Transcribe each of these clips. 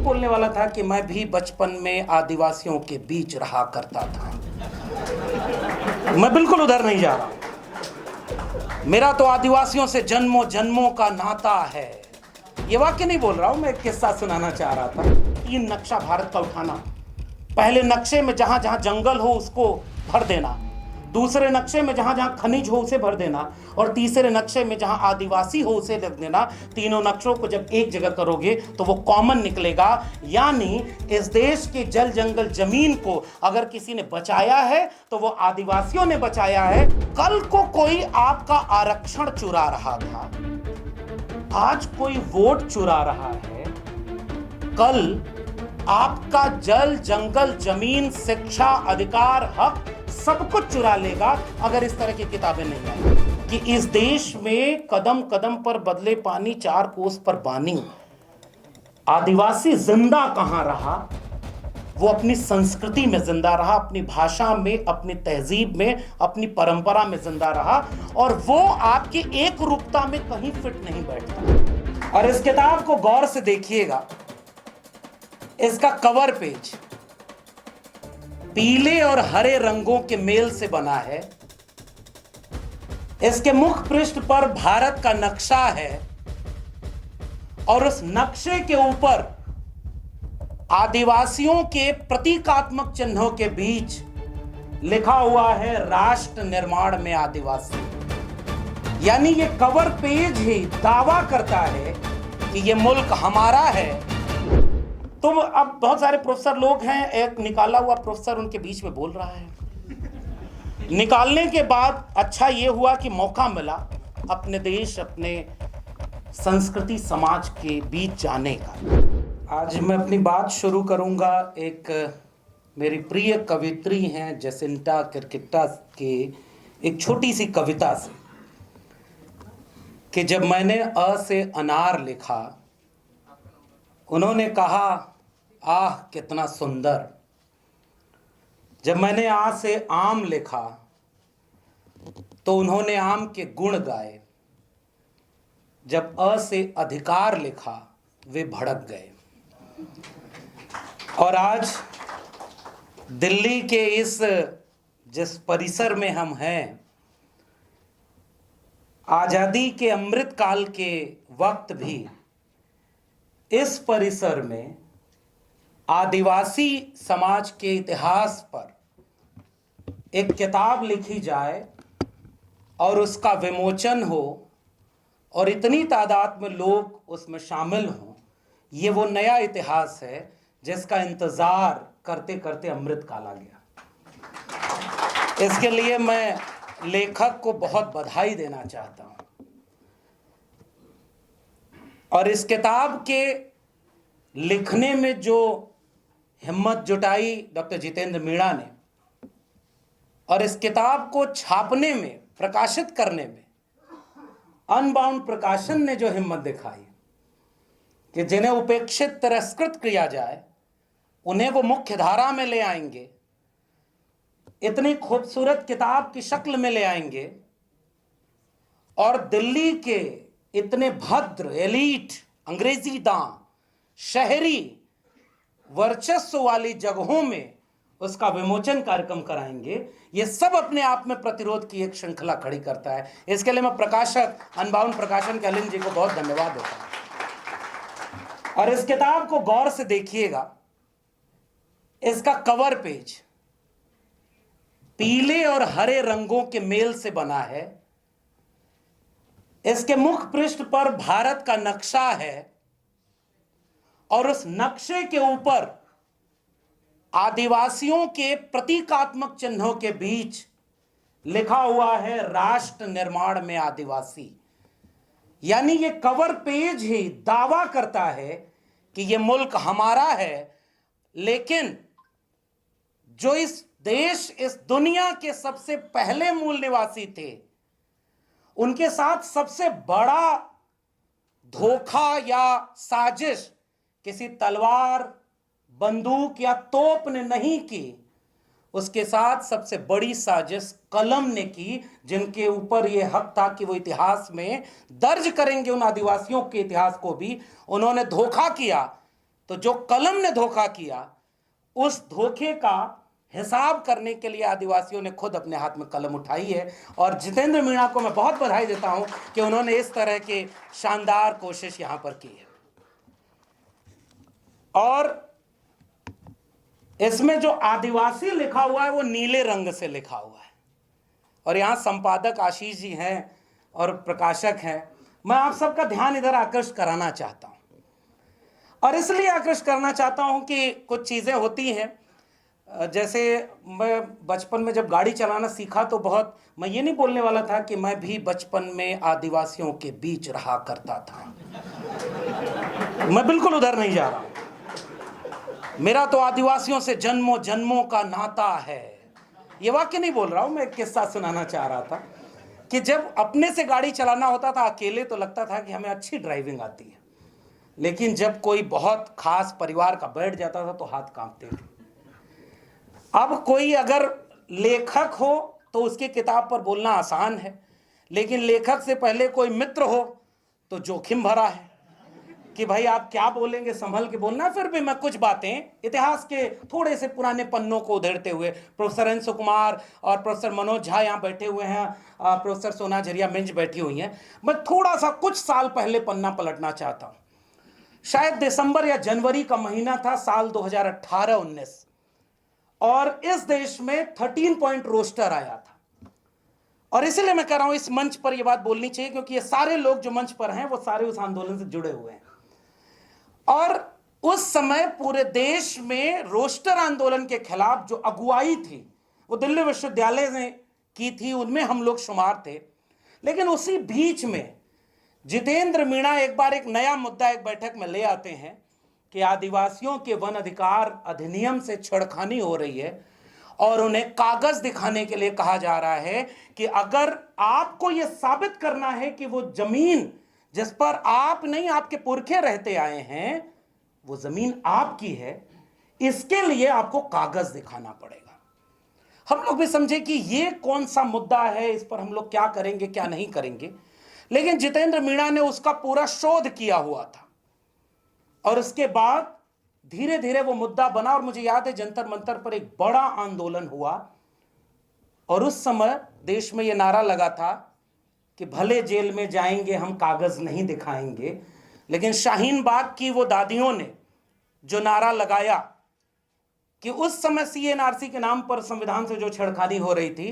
बोलने वाला था कि मैं भी बचपन में आदिवासियों के बीच रहा करता था। मैं बिल्कुल उधर नहीं जा रहा। मेरा तो आदिवासियों से जन्मों जन्मों का नाता है। ये वाक्य नहीं बोल रहा हूं, मैं एक किस्सा सुनाना चाह रहा था। 3 नक्शा भारत का उठाना। पहले नक्शे में जहां जहां जंगल हो उसको भर देना, दूसरे नक्शे में जहां जहां खनिज हो उसे भर देना, और तीसरे नक्शे में जहां आदिवासी हो उसे रख देना। तीनों नक्शों को जब एक जगह करोगे तो वो कॉमन निकलेगा। यानी इस देश के जल जंगल जमीन को अगर किसी ने बचाया है तो वो आदिवासियों ने बचाया है। कल को कोई आपका आरक्षण चुरा रहा था, आज कोई वोट चुरा रहा है, कल आपका जल जंगल जमीन शिक्षा अधिकार हक सब कुछ चुरा लेगा अगर इस तरह की किताबें नहीं आई कि इस देश में कदम कदम पर बदले पानी 4 कोस पर बानी। आदिवासी जिंदा कहां रहा? वो अपनी संस्कृति में जिंदा रहा, अपनी भाषा में, अपनी तहजीब में, अपनी परंपरा में जिंदा रहा, और वो आपकी एक रूपता में कहीं फिट नहीं बैठता। और इस किताब को गौर से देखिएगा। इसका कवर पेज पीले और हरे रंगों के मेल से बना है। इसके मुख पृष्ठ पर भारत का नक्शा है और उस नक्शे के ऊपर आदिवासियों के प्रतीकात्मक चिन्हों के बीच लिखा हुआ है राष्ट्र निर्माण में आदिवासी। यानी ये कवर पेज ही दावा करता है कि ये मुल्क हमारा है। तो अब बहुत सारे प्रोफेसर लोग हैं, एक निकाला हुआ प्रोफेसर उनके बीच में बोल रहा है। निकालने के बाद अच्छा ये हुआ कि मौका मिला अपने देश, अपने संस्कृति समाज के बीच जाने का। आज मैं अपनी बात शुरू करूंगा एक मेरी प्रिय कवित्री हैं जसिंटा किरकिट्टा के एक छोटी सी कविता से, कि जब मैंने अ से अनार लिखा, उन्होंने कहा आह कितना सुंदर। जब मैंने आ से आम लिखा तो उन्होंने आम के गुण गाए। जब अ से अधिकार लिखा वे भड़क गए। और आज दिल्ली के जिस परिसर में हम हैं, आजादी के अमृत काल के वक्त भी इस परिसर में आदिवासी समाज के इतिहास पर एक किताब लिखी जाए और उसका विमोचन हो और इतनी तादाद में लोग उसमें शामिल हों, ये वो नया इतिहास है जिसका इंतजार करते करते अमृत काल आ गया। इसके लिए मैं लेखक को बहुत बधाई देना चाहता हूं। और इस किताब के लिखने में जो हिम्मत जुटाई डॉक्टर जितेंद्र मीणा ने, और इस किताब को छापने में, प्रकाशित करने में अनबाउंड प्रकाशन ने जो हिम्मत दिखाई कि जिन्हें उपेक्षित तिरस्कृत किया जाए उन्हें वो मुख्य धारा में ले आएंगे, इतनी खूबसूरत किताब की शक्ल में ले आएंगे, और दिल्ली के इतने भद्र एलीट अंग्रेजी दां शहरी वर्चस्व वाली जगहों में उसका विमोचन कार्यक्रम कराएंगे। ये सब अपने आप में प्रतिरोध की एक श्रृंखला खड़ी करता है। इसके लिए मैं प्रकाशक अनबाउंड प्रकाशन के अलिन जी को बहुत धन्यवाद देता हूं। और इस किताब को गौर से देखिएगा। इसका कवर पेज पीले और हरे रंगों के मेल से बना है। इसके मुख पृष्ठ पर भारत का नक्शा है और उस नक्शे के ऊपर आदिवासियों के प्रतीकात्मक चिन्हों के बीच लिखा हुआ है राष्ट्र निर्माण में आदिवासी। यानी ये कवर पेज ही दावा करता है कि ये मुल्क हमारा है, लेकिन जो इस देश, इस दुनिया के सबसे पहले मूल निवासी थे, उनके साथ सबसे बड़ा धोखा या साजिश किसी तलवार, बंदूक या तोप ने नहीं की। उसके साथ सबसे बड़ी साजिश कलम ने की, जिनके ऊपर यह हक था कि वो इतिहास में दर्ज करेंगे उन आदिवासियों के इतिहास को भी। उन्होंने धोखा किया तो जो कलम ने धोखा किया, उस धोखे का हिसाब करने के लिए आदिवासियों ने खुद अपने हाथ में कलम उठाई है। और जितेंद्र मीणा को मैं बहुत बधाई देता हूं कि उन्होंने इस तरह की शानदार कोशिश यहां पर की है। और इसमें जो आदिवासी लिखा हुआ है वो नीले रंग से लिखा हुआ है। और यहां संपादक आशीष जी हैं और प्रकाशक हैं। मैं आप सबका ध्यान इधर आकर्षित कराना चाहता हूं, और इसलिए आकर्षित करना चाहता हूं कि कुछ चीजें होती हैं। जैसे मैं बचपन में जब गाड़ी चलाना सीखा तो मैं ये नहीं बोलने वाला था कि मैं भी बचपन में आदिवासियों के बीच रहा करता था। मैं बिल्कुल उधर नहीं जा रहा हूं। मेरा तो आदिवासियों से जन्मों जन्मों का नाता है। ये वाक्य नहीं बोल रहा हूं, मैं एक किस्सा सुनाना चाह रहा था कि जब अपने से गाड़ी चलाना होता था अकेले तो लगता था कि हमें अच्छी ड्राइविंग आती है, लेकिन जब कोई बहुत खास परिवार का बैठ जाता था तो हाथ कांपते थे। अब कोई अगर लेखक हो तो उसकी किताब पर बोलना आसान है, लेकिन लेखक से पहले कोई मित्र हो तो जोखिम भरा है कि भाई आप क्या बोलेंगे, संभल के बोलना। फिर भी मैं कुछ बातें इतिहास के थोड़े से पुराने पन्नों को उधेड़ते हुए, प्रोफेसर एन सुकुमार और प्रोफेसर मनोज झा यहाँ बैठे हुए हैं, प्रोफेसर सोना झरिया मिंज बैठी हुई हैं, मैं थोड़ा सा कुछ साल पहले पन्ना पलटना चाहता हूँ। शायद दिसंबर या जनवरी का महीना था, साल 2018-19, और इस देश में 13 पॉइंट रोस्टर आया था। और इसलिए मैं कह रहा हूं इस मंच पर यह बात बोलनी चाहिए क्योंकि ये सारे लोग जो मंच पर हैं वो सारे उस आंदोलन से जुड़े हुए हैं। और उस समय पूरे देश में रोस्टर आंदोलन के खिलाफ जो अगुवाई थी वो दिल्ली विश्वविद्यालय ने की थी, उनमें हम लोग शुमार थे। लेकिन उसी बीच में जितेंद्र मीणा एक बार एक नया मुद्दा एक बैठक में ले आते हैं कि आदिवासियों के वन अधिकार अधिनियम से छेड़खानी हो रही है और उन्हें कागज दिखाने के लिए कहा जा रहा है कि अगर आपको यह साबित करना है कि वो जमीन जिस पर आप नहीं आपके पुरखे रहते आए हैं वो जमीन आपकी है, इसके लिए आपको कागज दिखाना पड़ेगा। हम लोग भी समझे कि ये कौन सा मुद्दा है, इस पर हम लोग क्या करेंगे क्या नहीं करेंगे। लेकिन जितेंद्र मीणा ने उसका पूरा शोध किया हुआ था और उसके बाद धीरे धीरे वो मुद्दा बना। और मुझे याद है जंतर मंतर पर एक बड़ा आंदोलन हुआ और उस समय देश में यह नारा लगा था कि भले जेल में जाएंगे हम कागज नहीं दिखाएंगे। लेकिन शाहीन बाग की वो दादियों ने जो नारा लगाया कि उस समय सीएनआरसी के नाम पर संविधान से जो छेड़खानी हो रही थी,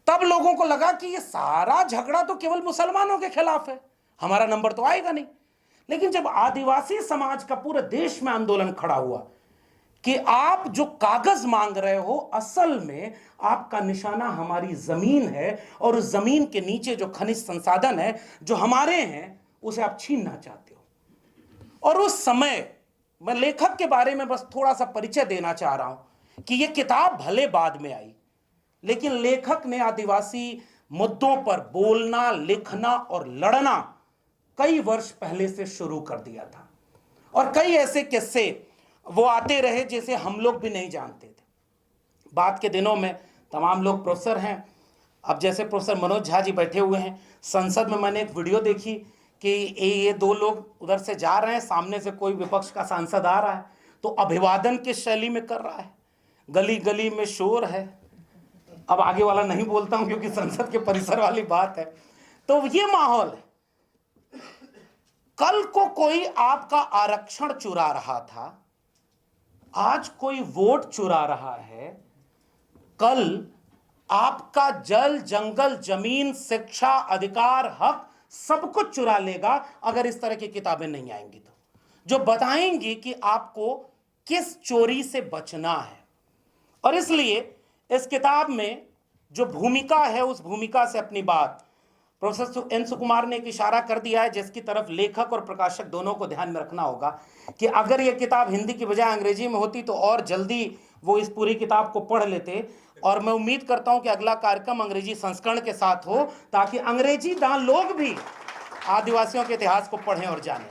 तब लोगों को लगा कि ये सारा झगड़ा तो केवल मुसलमानों के खिलाफ है, हमारा नंबर तो आएगा नहीं। लेकिन जब आदिवासी समाज का पूरे देश में आंदोलन खड़ा हुआ कि आप जो कागज मांग रहे हो असल में आपका निशाना हमारी जमीन है और उस जमीन के नीचे जो खनिज संसाधन है जो हमारे हैं उसे आप छीनना चाहते हो। और उस समय मैं लेखक के बारे में बस थोड़ा सा परिचय देना चाह रहा हूं कि यह किताब भले बाद में आई, लेकिन लेखक ने आदिवासी मुद्दों पर बोलना, लिखना और लड़ना कई वर्ष पहले से शुरू कर दिया था। और कई ऐसे किस्से वो आते रहे जैसे हम लोग भी नहीं जानते थे। बाद के दिनों में तमाम लोग प्रोफेसर हैं। अब जैसे प्रोफेसर मनोज झा जी बैठे हुए हैं, संसद में मैंने एक वीडियो देखी कि ये दो लोग उधर से जा रहे हैं, सामने से कोई विपक्ष का सांसद आ रहा है तो अभिवादन किस शैली में कर रहा है, गली गली में शोर है। अब आगे वाला नहीं बोलता हूं क्योंकि संसद के परिसर वाली बात है। तो ये माहौल है। कल को कोई आपका आरक्षण चुरा रहा था, आज कोई वोट चुरा रहा है, कल आपका जल, जंगल, जमीन, शिक्षा, अधिकार, हक सब कुछ चुरा लेगा अगर इस तरह की किताबें नहीं आएंगी तो, जो बताएंगी कि आपको किस चोरी से बचना है। और इसलिए इस किताब में जो भूमिका है उस भूमिका से अपनी बात प्रोफेसर एन सुकुमार ने एक इशारा कर दिया है, जिसकी तरफ लेखक और प्रकाशक दोनों को ध्यान में रखना होगा कि अगर यह किताब हिंदी की बजाय अंग्रेजी में होती तो और जल्दी वो इस पूरी किताब को पढ़ लेते। और मैं उम्मीद करता हूं कि अगला कार्यक्रम अंग्रेजी संस्करण के साथ हो ताकि अंग्रेजी दान लोग भी आदिवासियों के इतिहास को पढ़ें और जानें।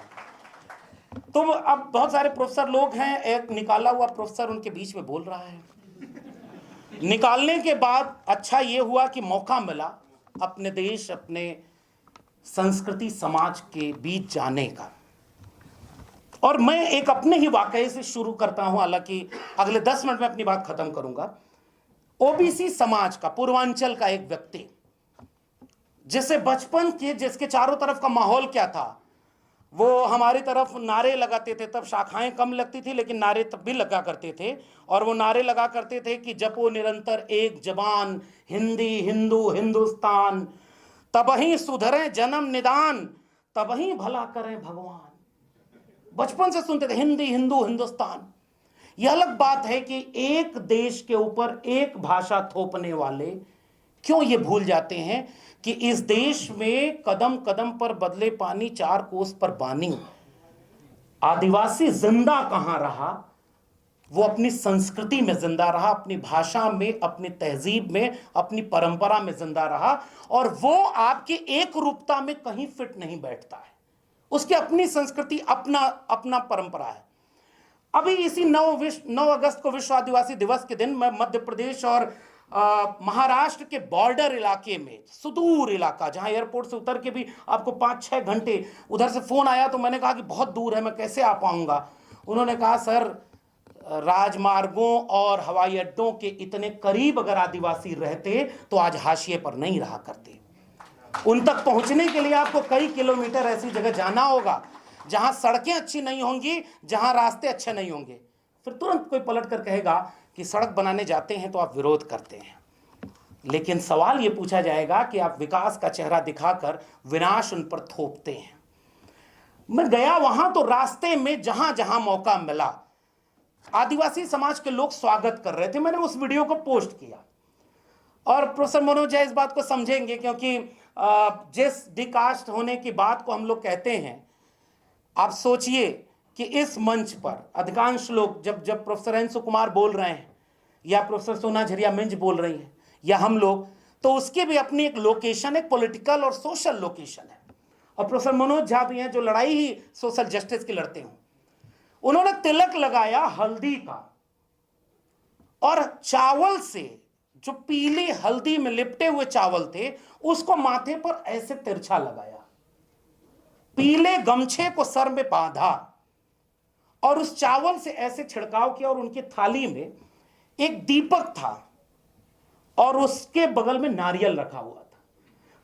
तो अब बहुत सारे प्रोफेसर लोग हैं, एक निकाला हुआ प्रोफेसर उनके बीच में बोल रहा है। निकालने के बाद अच्छा ये हुआ कि मौका मिला अपने देश, अपने संस्कृति, समाज के बीच जाने का। और मैं एक अपने ही वाकये से शुरू करता हूं, हालांकि अगले 10 मिनट में अपनी बात खत्म करूंगा। ओबीसी समाज का, पूर्वांचल का एक व्यक्ति, जिसे बचपन के, जिसके चारों तरफ का माहौल क्या था, वो हमारी तरफ नारे लगाते थे, तब शाखाएं कम लगती थी लेकिन नारे तब भी लगा करते थे, और वो नारे लगा करते थे कि जपो निरंतर एक जबान, हिंदी हिंदू हिंदुस्तान, तबही सुधरे जन्म निदान, तबही भला करें भगवान। बचपन से सुनते थे हिंदी हिंदू हिंदुस्तान। यह अलग बात है कि एक देश के ऊपर एक भाषा थोपने वाले क्यों ये भूल जाते हैं कि इस देश में कदम कदम पर बदले पानी, चार कोस पर बानी। आदिवासी जिंदा कहां रहा? वो अपनी संस्कृति में जिंदा रहा, अपनी भाषा में, अपनी तहजीब में, अपनी परंपरा में जिंदा रहा, और वो आपकी एक रूपता में कहीं फिट नहीं बैठता है। उसकी अपनी संस्कृति, अपना अपना परंपरा है। अभी इसी 9 अगस्त को विश्व आदिवासी दिवस के दिन मैं मध्य प्रदेश और महाराष्ट्र के बॉर्डर इलाके में, सुदूर इलाका, जहां एयरपोर्ट से उतर के भी आपको 5-6 घंटे, उधर से फोन आया तो मैंने कहा कि बहुत दूर है, मैं कैसे आ पाऊंगा। उन्होंने कहा सर, राजमार्गों और हवाई अड्डों के इतने करीब अगर आदिवासी रहते तो आज हाशिए पर नहीं रहा करते। उन तक पहुंचने के लिए आपको कई किलोमीटर ऐसी जगह जाना होगा जहां सड़कें अच्छी नहीं होंगी, जहां रास्ते अच्छे नहीं होंगे। फिर तुरंत कोई पलट कर कहेगा कि सड़क बनाने जाते हैं तो आप विरोध करते हैं। लेकिन सवाल यह पूछा जाएगा कि आप विकास का चेहरा दिखाकर विनाश उन पर थोपते हैं। मैं गया वहां तो रास्ते में जहां जहां मौका मिला आदिवासी समाज के लोग स्वागत कर रहे थे। मैंने उस वीडियो को पोस्ट किया, और प्रोफेसर मनोज झा इस बात को समझेंगे, क्योंकि जिस डिकास्ट होने की बात को हम लोग कहते हैं, आप सोचिए कि इस मंच पर अधिकांश लोग, जब प्रोफेसर एन सुकुमार बोल रहे हैं या प्रोफेसर सोना झरिया मिंज बोल रही हैं या हम लोग, तो उसकी भी अपनी एक लोकेशन, एक पॉलिटिकल और सोशल लोकेशन है। और प्रोफेसर मनोज झा भी हैं जो लड़ाई ही सोशल जस्टिस की लड़ते हैं। उन्होंने तिलक लगाया हल्दी का, और चावल से, जो पीली हल्दी में लिपटे हुए चावल थे, उसको माथे पर ऐसे तिरछा लगाया, पीले गमछे को सर में बांधा, और उस चावल से ऐसे छिड़काव किया, और उनकी थाली में एक दीपक था और उसके बगल में नारियल रखा हुआ था।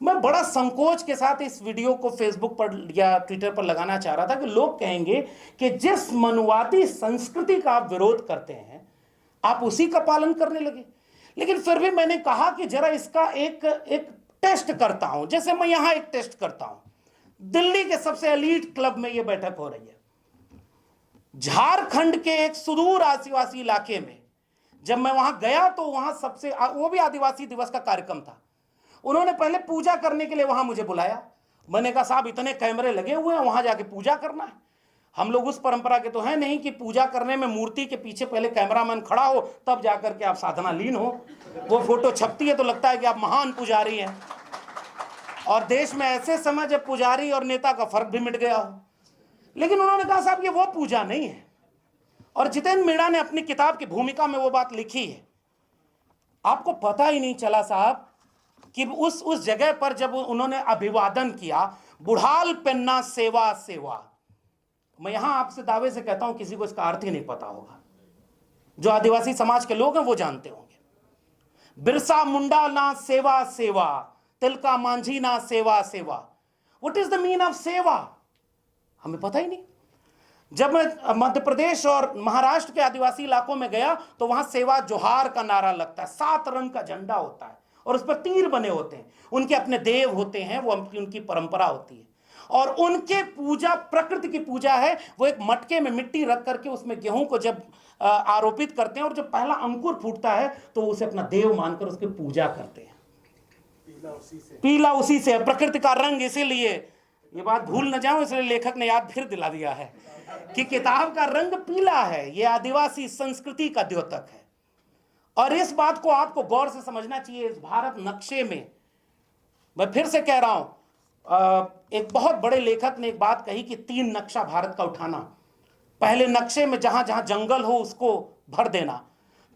मैं बड़ा संकोच के साथ इस वीडियो को फेसबुक पर या ट्विटर पर लगाना चाह रहा था कि लोग कहेंगे कि जिस मनुवादी संस्कृति का आप विरोध करते हैं आप उसी का पालन करने लगे। लेकिन फिर भी मैंने कहा कि जरा इसका एक टेस्ट करता हूं, जैसे मैं यहां एक टेस्ट करता हूं। दिल्ली के सबसे एलीट क्लब में यह बैठक हो रही है। झारखंड के एक सुदूर आदिवासी इलाके में जब मैं वहां गया तो वहां सबसे, वो भी आदिवासी दिवस का कार्यक्रम था, उन्होंने पहले पूजा करने के लिए वहां मुझे बुलाया। मैंने कहा साहब इतने कैमरे लगे हुए हैं, वहां जाके पूजा करना है? हम लोग उस परंपरा के तो है नहीं कि पूजा करने में मूर्ति के पीछे पहले कैमरामैन खड़ा हो तब जाकर के आप साधना लीन हो। वो फोटो छपती है तो लगता है कि आप महान पुजारी हैं, और देश में ऐसे समय जब पुजारी और नेता का फर्क भी मिट गया हो। लेकिन उन्होंने कहा साहब ये वो पूजा नहीं है। और जितेंद्र मीणा ने अपनी किताब की भूमिका में वो बात लिखी है। आपको पता ही नहीं चला साहब कि उस जगह पर जब उन्होंने अभिवादन किया, बुढ़ाल पेन्ना सेवा सेवा, मैं यहां आपसे दावे से कहता हूं किसी को इसका अर्थ ही नहीं पता होगा। जो आदिवासी समाज के लोग हैं वो जानते होंगे। बिरसा मुंडा ना सेवा सेवा, तिलका मांझी ना सेवा सेवा। What is the mean of सेवा? हमें पता ही नहीं। जब मैं मध्य प्रदेश और महाराष्ट्र के आदिवासी इलाकों में गया तो वहां सेवा जोहार का नारा लगता है, 7 रंग का झंडा होता है और उस पर तीर बने होते हैं। उनके अपने देव होते हैं, वो उनकी परंपरा होती है। और उनके पूजा प्रकृति की पूजा है। वो एक मटके में मिट्टी रख करके उसमें गेहूं को जब आरोपित करते हैं और जब पहला अंकुर फूटता है तो उसे अपना देव मानकर उसकी पूजा करते हैं। पीला उसी से है, प्रकृति का रंग। इसीलिए ये बात भूल न जाऊं, इसलिए लेखक ने याद फिर दिला दिया है कि किताब का रंग पीला है। ये आदिवासी संस्कृति का द्योतक है। और इस बात को आपको गौर से समझना चाहिए। इस भारत नक्शे में, मैं फिर से कह रहा हूं, एक बहुत बड़े लेखक ने एक बात कही कि 3 नक्शा भारत का उठाना। पहले नक्शे में जहां जहां जंगल हो उसको भर देना,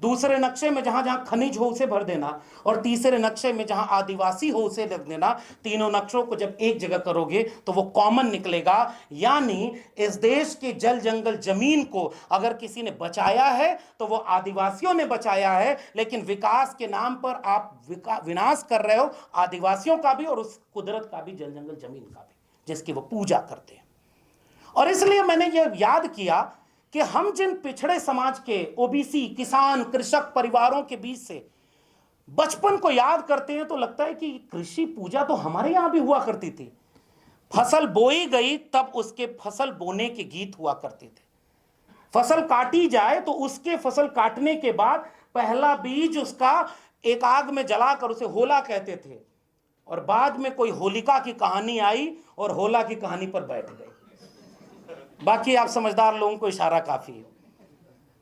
दूसरे नक्शे में जहां जहां खनिज हो उसे भर देना, और तीसरे नक्शे में जहां आदिवासी हो उसे लिख देना। तीनों नक्शों को जब एक जगह करोगे तो वो कॉमन निकलेगा। यानी इस देश के जल जंगल जमीन को अगर किसी ने बचाया है तो वो आदिवासियों ने बचाया है, लेकिन विकास के नाम पर आप विनाश कर रहे हो आदिवासियों का भी और उस कुदरत का भी, जल जंगल जमीन का भी, जिसकी वो पूजा करते हैं। और इसलिए मैंने ये याद किया कि हम जिन पिछड़े समाज के, ओबीसी, किसान, कृषक परिवारों के बीच से बचपन को याद करते हैं तो लगता है कि कृषि पूजा तो हमारे यहां भी हुआ करती थी। फसल बोई गई तब उसके फसल बोने के गीत हुआ करते थे। फसल काटी जाए तो उसके फसल काटने के बाद पहला बीज उसका एक आग में जलाकर उसे होला कहते थे, और बाद में कोई होलिका की कहानी आई और होला की कहानी पर बैठ गई। बाकी आप समझदार लोगों को इशारा काफी है।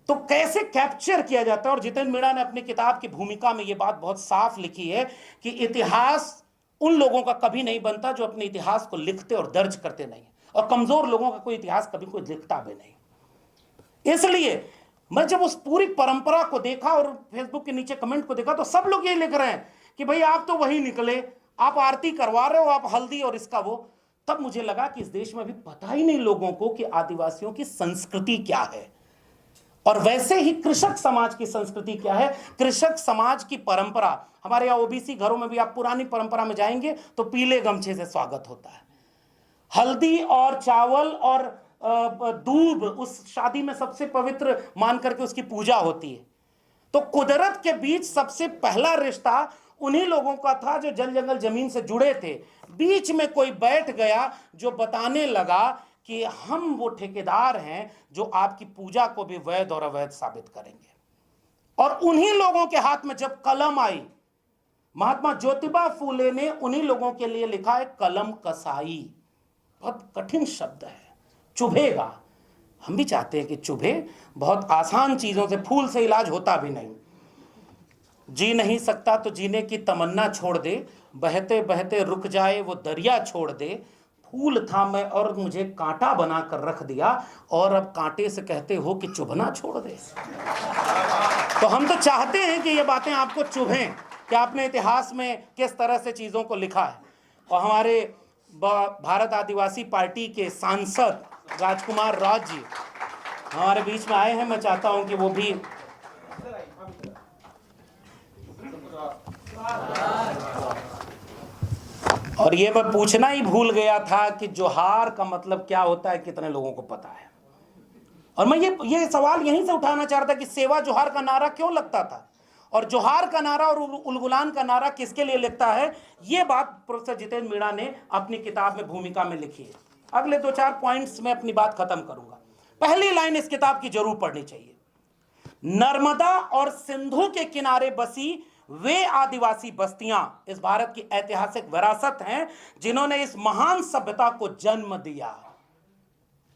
तो कैसे कैप्चर किया जाता है, और जितेंद्र मीणा ने अपनी किताब की भूमिका में यह बात बहुत साफ लिखी है कि इतिहास उन लोगों का कभी नहीं बनता जो अपने इतिहास को लिखते और दर्ज करते नहीं, और कमजोर लोगों का कोई इतिहास कभी कोई लिखता भी नहीं। इसलिए मैं जब उस पूरी परंपरा को देखा और फेसबुक के नीचे कमेंट को देखा तो सब लोग ये लिख रहे हैं कि भाई आप तो वही निकले, आप आरती करवा रहे हो, आप हल्दी और इसका वो। तब मुझे लगा कि इस देश में भी पता ही नहीं लोगों को कि आदिवासियों की संस्कृति क्या है, और वैसे ही कृषक समाज की संस्कृति क्या है, कृषक समाज की परंपरा। हमारे यहाँ ओबीसी घरों में भी आप पुरानी परंपरा में जाएंगे तो पीले गमछे से स्वागत होता है, हल्दी और चावल और दूब उस शादी में सबसे पवित्र मान करके उसकी पूजा होती है। तो कुदरत के बीच सबसे पहला रिश्ता उन्हीं लोगों का था जो जल जंगल जमीन से जुड़े थे। बीच में कोई बैठ गया जो बताने लगा कि हम वो ठेकेदार हैं जो आपकी पूजा को भी वैध और अवैध साबित करेंगे। और उन्हीं लोगों के हाथ में जब कलम आई, महात्मा ज्योतिबा फूले ने उन्हीं लोगों के लिए लिखा है कलम कसाई। बहुत कठिन शब्द है, चुभेगा। हम भी चाहते हैं कि चुभे। बहुत आसान चीजों से, फूल से इलाज होता भी नहीं। जी नहीं सकता तो जीने की तमन्ना छोड़ दे, बहते बहते रुक जाए वो दरिया छोड़ दे। फूल था मैं और मुझे कांटा बना कर रख दिया, और अब कांटे से कहते हो कि चुभना छोड़ दे। तो हम तो चाहते हैं कि ये बातें आपको चुभें कि आपने इतिहास में किस तरह से चीज़ों को लिखा है। और हमारे भारत आदिवासी पार्टी के सांसद राजकुमार राज जी हमारे बीच में आए हैं। मैं चाहता हूं कि वो भी और ये मैं पूछना ही भूल गया था कि जोहार का मतलब क्या होता है, कितने लोगों को पता है। और मैं ये सवाल यहीं से उठाना चाह रहा था कि सेवा जोहार का नारा क्यों लगता था, और जोहार का नारा और उलगुलान का नारा किसके लिए लगता है। ये बात प्रोफेसर जितेंद्र मीणा ने अपनी किताब में भूमिका में लिखी है। अगले 2-4 पॉइंट्स में अपनी बात खत्म करूंगा। पहली लाइन इस किताब की जरूर पढ़नी चाहिए। नर्मदा और सिंधु के किनारे बसी वे आदिवासी बस्तियां इस भारत की ऐतिहासिक विरासत हैं जिन्होंने इस महान सभ्यता को जन्म दिया।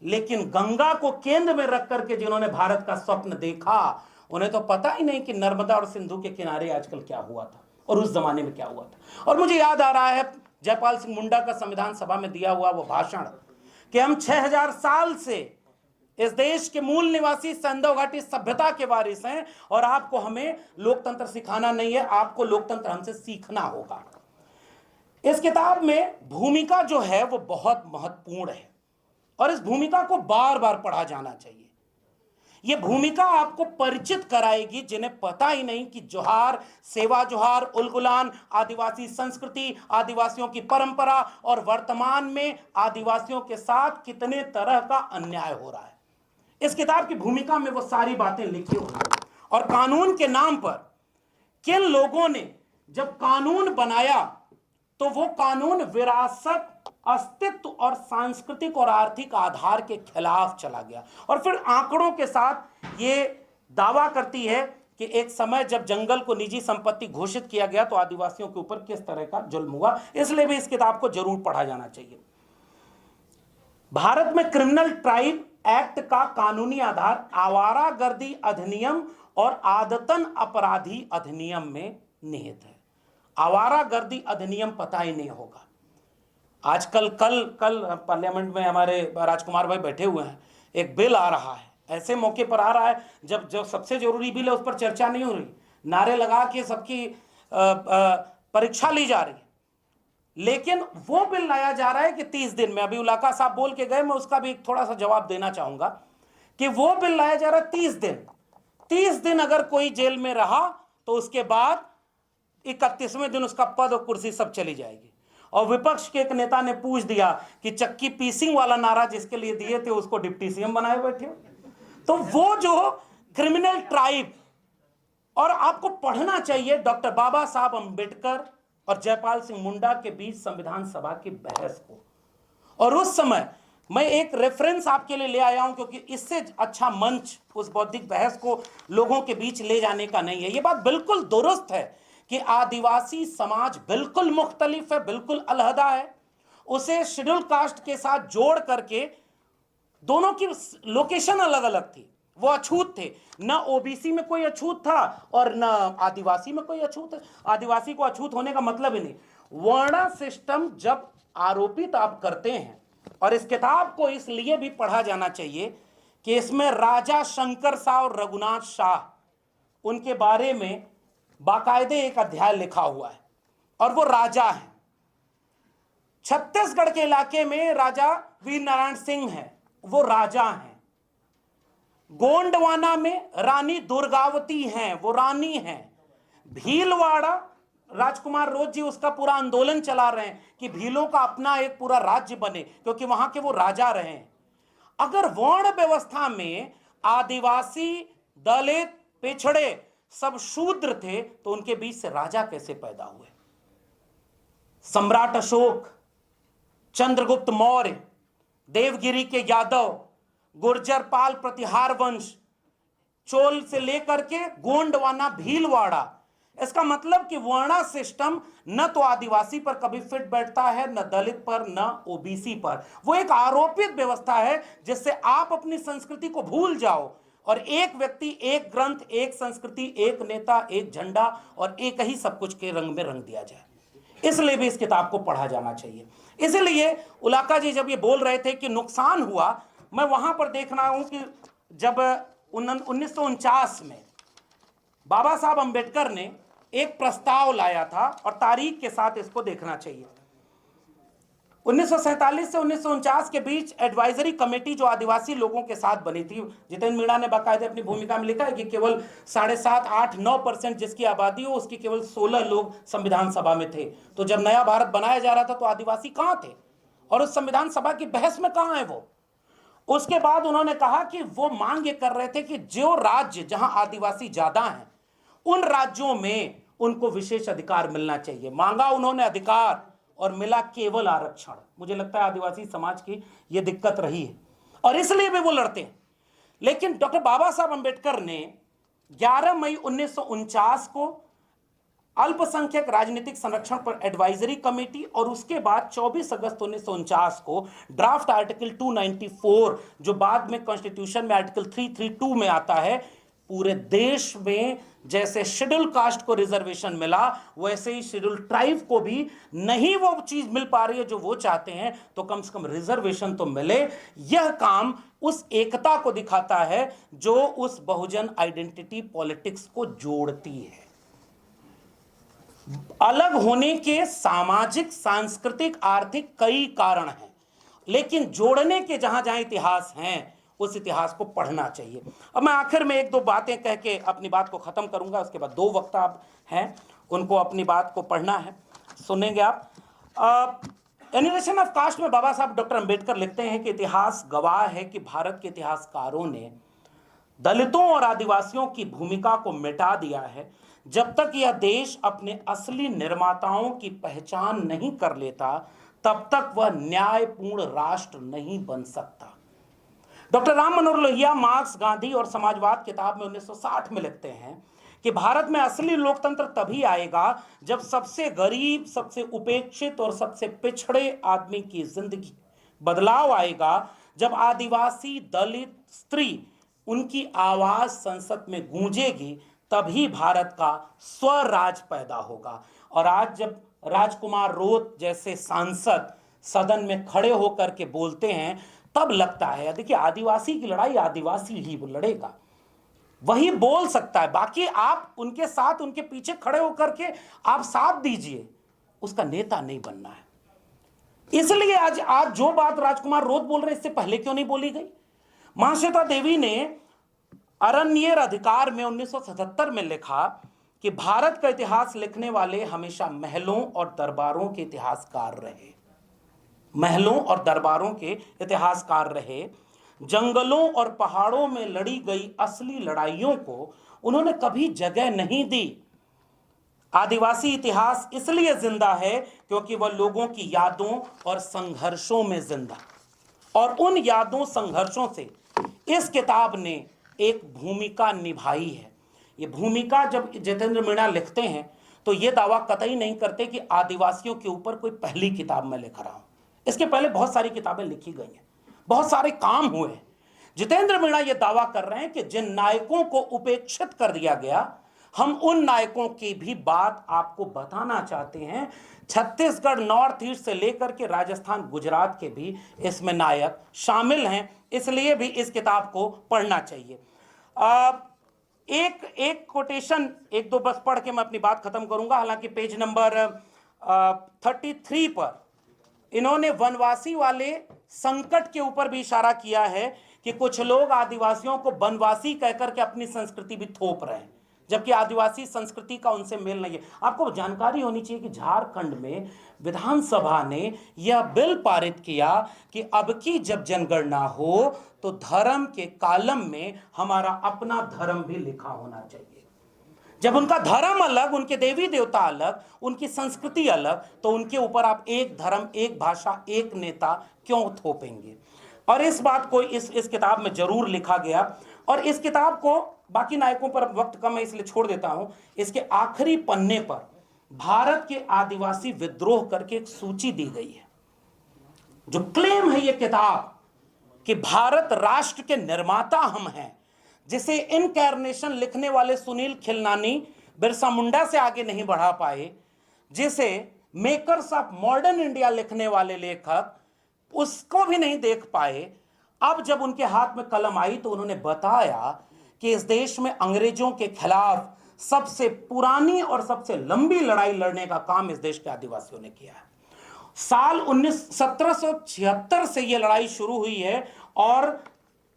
लेकिन गंगा को केंद्र में रख करके जिन्होंने भारत का स्वप्न देखा, उन्हें तो पता ही नहीं कि नर्मदा और सिंधु के किनारे आजकल क्या हुआ था और उस जमाने में क्या हुआ था। और मुझे याद आ रहा है जयपाल सिंह मुंडा का संविधान सभा में दिया हुआ वो भाषण कि हम 6000 साल से इस देश के मूल निवासी सिंधु घाटी सभ्यता के वारिस हैं, और आपको हमें लोकतंत्र सिखाना नहीं है, आपको लोकतंत्र हमसे सीखना होगा। इस किताब में भूमिका जो है वो बहुत महत्वपूर्ण है, और इस भूमिका को बार बार पढ़ा जाना चाहिए। यह भूमिका आपको परिचित कराएगी जिन्हें पता ही नहीं कि जोहार, सेवा जोहार, उलगुलान, आदिवासी संस्कृति, आदिवासियों की परंपरा और वर्तमान में आदिवासियों के साथ कितने तरह का अन्याय हो रहा है। इस किताब की भूमिका में वो सारी बातें लिखी हुई हैं। और कानून के नाम पर किन लोगों ने जब कानून बनाया तो वो कानून विरासत, अस्तित्व और सांस्कृतिक और आर्थिक आधार के खिलाफ चला गया। और फिर आंकड़ों के साथ ये दावा करती है कि एक समय जब जंगल को निजी संपत्ति घोषित किया गया तो आदिवासियों के ऊपर किस तरह का जुल्म हुआ। इसलिए भी इस किताब को जरूर पढ़ा जाना चाहिए। भारत में क्रिमिनल ट्राइब एक्ट का कानूनी आधार आवारागर्दी अधिनियम और आदतन अपराधी अधिनियम में निहित है। आवारागर्दी अधिनियम पता ही नहीं होगा। आजकल कल पार्लियामेंट में हमारे राजकुमार भाई बैठे हुए हैं, एक बिल आ रहा है ऐसे मौके पर आ रहा है जब जो सबसे जरूरी बिल है उस पर चर्चा नहीं हो रही, नारे लगा के सबकी परीक्षा ली जा रही है। लेकिन वो बिल लाया जा रहा है कि 30 दिन में, अभी उलाका साहब बोल के गए, मैं उसका भी थोड़ा सा जवाब देना चाहूंगा कि वो बिल लाया जा रहा है 30 दिन। 30 दिन अगर कोई जेल में रहा तो उसके बाद 31वें दिन उसका पद और कुर्सी सब चली जाएगी। और विपक्ष के एक नेता ने पूछ दिया कि चक्की पीसिंग वाला नारा जिसके लिए दिए थे उसको डिप्टी सीएम बनाए बैठे हो। तो वो जो क्रिमिनल ट्राइब, और आपको पढ़ना चाहिए डॉक्टर बाबा साहब अंबेडकर और जयपाल सिंह मुंडा के बीच संविधान सभा की बहस को। और उस समय मैं एक रेफरेंस आपके लिए ले आया हूं, क्योंकि इससे अच्छा मंच उस बौद्धिक बहस को लोगों के बीच ले जाने का नहीं है। यह बात बिल्कुल दुरुस्त है कि आदिवासी समाज बिल्कुल मुख्तलिफ है, बिल्कुल अलहदा है। उसे शेड्यूल कास्ट के साथ जोड़ करके दोनों की लोकेशन अलग अलग थी, वो अछूत थे। न ओबीसी में कोई अछूत था और न आदिवासी में कोई अछूत है। आदिवासी को अछूत होने का मतलब ही नहीं। वर्ण सिस्टम जब आरोपित आप करते हैं, और इस किताब को इसलिए भी पढ़ा जाना चाहिए कि इसमें राजा शंकर शाह और रघुनाथ शाह उनके बारे में बाकायदे एक अध्याय लिखा हुआ है, और वो राजा हैं। छत्तीसगढ़ के इलाके में राजा वीर नारायण सिंह हैं, वो राजा हैं। गोंडवाना में रानी दुर्गावती हैं, वो रानी हैं। भीलवाड़ा राजकुमार रोज जी उसका पूरा आंदोलन चला रहे हैं कि भीलों का अपना एक पूरा राज्य बने, क्योंकि वहां के वो राजा रहे हैं। अगर वर्ण व्यवस्था में आदिवासी, दलित, पिछड़े सब शूद्र थे तो उनके बीच से राजा कैसे पैदा हुए? सम्राट अशोक, चंद्रगुप्त मौर्य, देवगिरी के यादव, गुर्जर पाल प्रतिहार वंश, चोल से लेकर के गोंडवाना भीलवाड़ा। इसका मतलब कि वर्णा सिस्टम न तो आदिवासी पर कभी फिट बैठता है, न दलित पर, न ओबीसी पर। वो एक आरोपित व्यवस्था है जिससे आप अपनी संस्कृति को भूल जाओ और एक व्यक्ति, एक ग्रंथ, एक संस्कृति, एक नेता, एक झंडा और एक ही सब कुछ के रंग में रंग दिया जाए। इसलिए भी इस किताब को पढ़ा जाना चाहिए। इसलिए उलाका जी जब ये बोल रहे थे कि नुकसान हुआ, मैं वहां पर देख रहा हूं कि जब 1949 में बाबा साहब अंबेडकर ने एक प्रस्ताव लाया था, और तारीख के साथ इसको देखना चाहिए। 1947 से 1949 के बीच एडवाइजरी कमेटी जो आदिवासी लोगों के साथ बनी थी, जितेंद्र मीणा ने बाकायदे अपनी भूमिका में लिखा है कि केवल 7.5, 8, 9% जिसकी आबादी हो उसकी केवल 16 लोग संविधान सभा में थे। तो जब नया भारत बनाया जा रहा था तो आदिवासी कहां थे और उस संविधान सभा की बहस में कहां है वो? उसके बाद उन्होंने कहा कि वो मांग ये कर रहे थे कि जो राज्य जहां आदिवासी ज्यादा हैं उन राज्यों में उनको विशेष अधिकार मिलना चाहिए। मांगा उन्होंने अधिकार और मिला केवल आरक्षण। मुझे लगता है आदिवासी समाज की यह दिक्कत रही है और इसलिए भी वो लड़ते हैं। लेकिन डॉक्टर बाबा साहब अंबेडकर ने 11 मई 1949 को अल्पसंख्यक राजनीतिक संरक्षण पर एडवाइजरी कमेटी और उसके बाद 24 अगस्त 1949 को ड्राफ्ट आर्टिकल 294 जो बाद में कॉन्स्टिट्यूशन में आर्टिकल 332 में आता है, पूरे देश में जैसे शेड्यूल कास्ट को रिजर्वेशन मिला वैसे ही शेड्यूल ट्राइब को भी नहीं वो चीज मिल पा रही है जो वो चाहते हैं, तो कम से कम रिजर्वेशन तो मिले। यह काम उस एकता को दिखाता है जो उस बहुजन आइडेंटिटी पॉलिटिक्स को जोड़ती है। अलग होने के सामाजिक, सांस्कृतिक, आर्थिक कई कारण हैं, लेकिन जोड़ने के जहां जहां इतिहास हैं उस इतिहास को पढ़ना चाहिए। अब मैं आखिर में एक दो बातें कह के अपनी बात को खत्म करूंगा, उसके बाद 2 वक्ता हैं उनको अपनी बात को पढ़ना है, सुनेंगे आप। एनिमेशन ऑफ कास्ट में बाबा साहब डॉक्टर अंबेडकर लिखते हैं कि इतिहास गवाह है कि भारत के इतिहासकारों ने दलितों और आदिवासियों की भूमिका को मिटा दिया है। जब तक यह देश अपने असली निर्माताओं की पहचान नहीं कर लेता तब तक वह न्यायपूर्ण राष्ट्र नहीं बन सकता। डॉक्टर राम मनोहर लोहिया मार्क्स, गांधी और समाजवाद किताब में 1960 में लिखते हैं कि भारत में असली लोकतंत्र तभी आएगा जब सबसे गरीब, सबसे उपेक्षित और सबसे पिछड़े आदमी की जिंदगी बदलाव आएगा, जब आदिवासी, दलित, स्त्री, उनकी आवाज संसद में गूंजेगी, तभी भारत का स्वराज पैदा होगा। और आज जब राजकुमार रोत जैसे सांसद सदन में खड़े होकर के बोलते हैं तब लगता है। देखिए, आदिवासी की लड़ाई आदिवासी ही लड़ेगा, वही बोल सकता है। बाकी आप उनके साथ, उनके पीछे खड़े होकर के आप साथ दीजिए, उसका नेता नहीं बनना है। इसलिए आज जो बात राजकुमार रोध बोल रहे, इससे पहले क्यों नहीं बोली गई? महाश्वेता देवी ने अरण्येर अधिकार में 1977 में लिखा कि भारत का इतिहास लिखने वाले हमेशा महलों और दरबारों के इतिहासकार रहे, महलों और दरबारों के इतिहासकार रहे। जंगलों और पहाड़ों में लड़ी गई असली लड़ाइयों को उन्होंने कभी जगह नहीं दी। आदिवासी इतिहास इसलिए जिंदा है क्योंकि वह लोगों की यादों और संघर्षों में जिंदा, और उन यादों संघर्षों से इस किताब ने एक भूमिका निभाई है। ये भूमिका जब जितेंद्र मीणा लिखते हैं तो ये दावा कतई नहीं करते कि आदिवासियों के ऊपर कोई पहली किताब मैं लिख रहा हूं। इसके पहले बहुत सारी किताबें लिखी गई हैं, बहुत सारे काम हुए हैं। जितेंद्र मीणा ये दावा कर रहे हैं कि जिन नायकों को उपेक्षित कर दिया गया, हम उन नायकों की भी बात आपको बताना चाहते हैं। छत्तीसगढ़ नॉर्थ ईस्ट से लेकर के राजस्थान, गुजरात के भी इसमें नायक शामिल हैं, इसलिए भी इस किताब को पढ़ना चाहिए। एक कोटेशन, एक दो बस पढ़ के मैं अपनी बात खत्म करूंगा। हालांकि पेज नंबर 33 पर इन्होंने वनवासी वाले संकट के ऊपर भी इशारा किया है कि कुछ लोग आदिवासियों को वनवासी कहकर के अपनी संस्कृति भी थोप रहे हैं, जबकि आदिवासी संस्कृति का उनसे मेल नहीं है। आपको जानकारी होनी चाहिए कि झारखंड में विधानसभा ने यह बिल पारित किया कि अब की जब जनगणना हो तो धर्म के कॉलम में हमारा अपना धर्म भी लिखा होना चाहिए। जब उनका धर्म अलग, उनके देवी देवता अलग, उनकी संस्कृति अलग, तो उनके ऊपर आप एक धर्म, एक भाषा, एक नेता क्यों थोपेंगे? और इस बात को इस किताब में जरूर लिखा गया। और इस किताब को, बाकी नायकों पर वक्त कम है इसलिए छोड़ देता हूं, इसके आखिरी पन्ने पर भारत के आदिवासी विद्रोह करके एक सूची दी गई है। जो क्लेम है ये किताब कि भारत राष्ट्र के निर्माता हम हैं, जिसे इनकैर्नेशन लिखने वाले सुनील खिलनानी बिरसा मुंडा से आगे नहीं बढ़ा पाए, जिसे मेकर्स ऑफ मॉडर्न इंडिया लिखने वाले लेखक उसको भी नहीं देख पाए। अब जब उनके हाथ में कलम आई तो उन्होंने बताया कि इस देश में अंग्रेजों के खिलाफ सबसे पुरानी और सबसे लंबी लड़ाई लड़ने का काम इस देश के आदिवासियों ने किया है। साल 1776 से यह लड़ाई शुरू हुई है और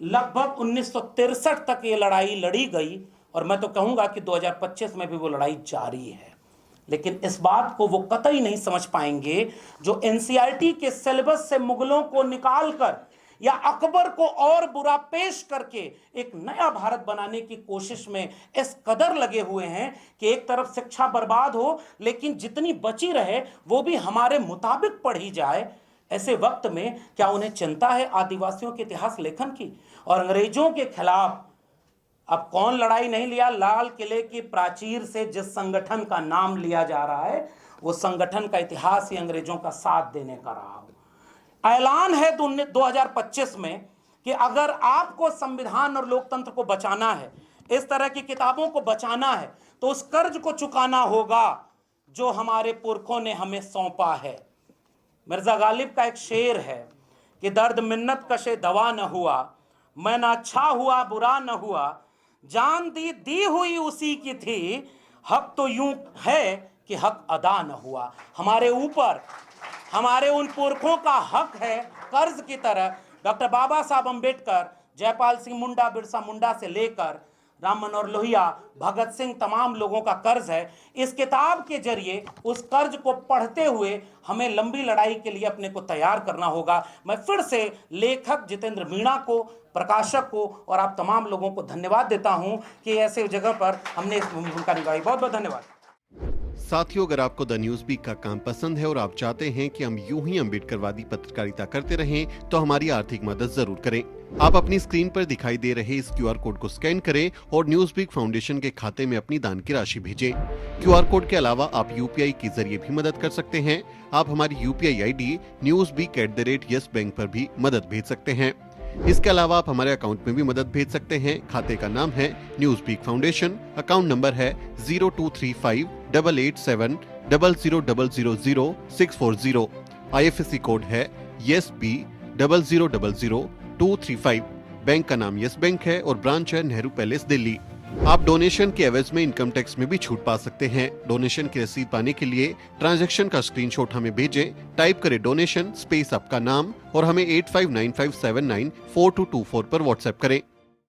लगभग 1963 तक ये लड़ाई लड़ी गई, और मैं तो कहूंगा कि 2025 में भी वो लड़ाई जारी है। लेकिन इस बात को वो कतई नहीं समझ पाएंगे जो एनसीईआरटी के सिलेबस से मुगलों को निकालकर या अकबर को और बुरा पेश करके एक नया भारत बनाने की कोशिश में इस कदर लगे हुए हैं कि एक तरफ शिक्षा बर्बाद हो, लेकिन जितनी बची रहे वो भी हमारे मुताबिक पढ़ी जाए। ऐसे वक्त में क्या उन्हें चिंता है आदिवासियों के इतिहास लेखन की? और अंग्रेजों के खिलाफ अब कौन लड़ाई नहीं लिया? लाल किले की प्राचीर से जिस संगठन का नाम लिया जा रहा है, वो संगठन का इतिहास ही अंग्रेजों का साथ देने का रहा हो। ऐलान है 2025 में कि अगर आपको संविधान और लोकतंत्र को बचाना है, इस तरह की किताबों को बचाना है, तो उस कर्ज को चुकाना होगा जो हमारे पुरखों ने हमें सौंपा है। मिर्जा गालिब का एक शेर है कि दर्द मिन्नत कशे दवा न हुआ, मैं ना अच्छा हुआ बुरा न हुआ, जान दी हुई उसी की थी, हक तो यूं है कि हक अदा न हुआ। हमारे ऊपर हमारे उन पुरखों का हक है कर्ज की तरह। डॉक्टर बाबा साहब अंबेडकर, जयपाल सिंह मुंडा, बिरसा मुंडा से लेकर राम मनोहर लोहिया, भगत सिंह, तमाम लोगों का कर्ज है। इस किताब के जरिए उस कर्ज को पढ़ते हुए हमें लंबी लड़ाई के लिए अपने को तैयार करना होगा। मैं फिर से लेखक जितेंद्र मीणा को, प्रकाशक को और आप तमाम लोगों को धन्यवाद देता हूं कि ऐसे जगह पर हमने इस भूमिका निभाई। बहुत बहुत धन्यवाद। साथियों, अगर आपको द न्यूज वीक का काम पसंद है और आप चाहते हैं कि हम यूं ही अम्बेडकरवादी पत्रकारिता करते रहें, तो हमारी आर्थिक मदद जरूर करें। आप अपनी स्क्रीन पर दिखाई दे रहे इस QR कोड को स्कैन करें और न्यूज वीक फाउंडेशन के खाते में अपनी दान की राशि भेजें। QR कोड के अलावा आप UPI के जरिए भी मदद कर सकते हैं। आप हमारी UPI ID newsweek@yes bank पर भी मदद भेज सकते हैं। इसके अलावा आप हमारे अकाउंट में भी मदद भेज सकते हैं। खाते का नाम है News Week Foundation, account number है 02358870000640। IFSC कोड है YesB 00000235। बैंक का नाम यस बैंक है और ब्रांच है नेहरू पैलेस, दिल्ली। आप डोनेशन के एवज में इनकम टैक्स में भी छूट पा सकते हैं। डोनेशन की रसीद पाने के लिए ट्रांजैक्शन का स्क्रीनशॉट हमें भेजें। टाइप करें डोनेशन स्पेस आपका नाम और हमें 8595794224 पर व्हाट्सएप करें।